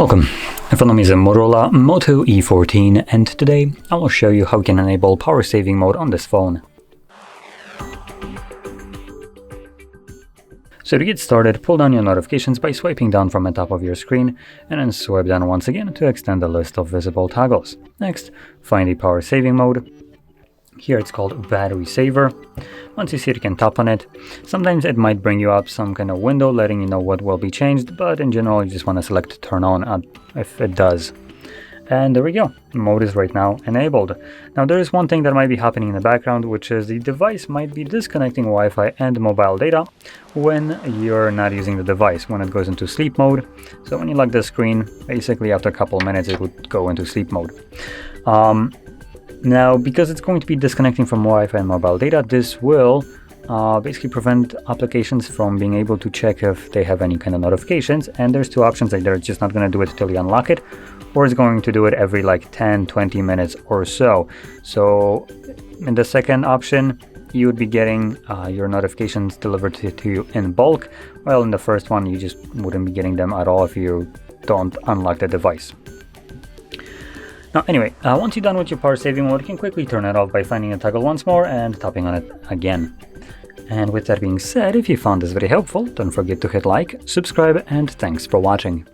Welcome. In front of me is a Motorola Moto E14, and today I will show you how you can enable power saving mode on this phone. So to get started, pull down your notifications by swiping down from the top of your screen and then swipe down once again to extend the list of visible toggles. Next, find the power saving mode. Here it's called battery saver. Once you see it, you can tap on it. Sometimes it might bring you up some kind of window letting you know what will be changed, but in general you just want to select turn on if it does. And there we go, mode is right now enabled. Now there is one thing that might be happening in the background, which is the device might be disconnecting Wi-Fi and mobile data when you're not using the device, when it goes into sleep mode. So when you lock the screen, basically after a couple of minutes it would go into sleep mode. Now, because it's going to be disconnecting from Wi-Fi and mobile data, this will basically prevent applications from being able to check if they have any kind of notifications. And there's two options: either it's just not going to do it till you unlock it, or it's going to do it every like 10-20 minutes or so. So in the second option, you would be getting your notifications delivered to you in bulk, while in the first one you just wouldn't be getting them at all if you don't unlock the device. Now anyway, once you're done with your power saving mode, you can quickly turn it off by finding the toggle once more and tapping on it again. And with that being said, if you found this very helpful, don't forget to hit like, subscribe, and thanks for watching.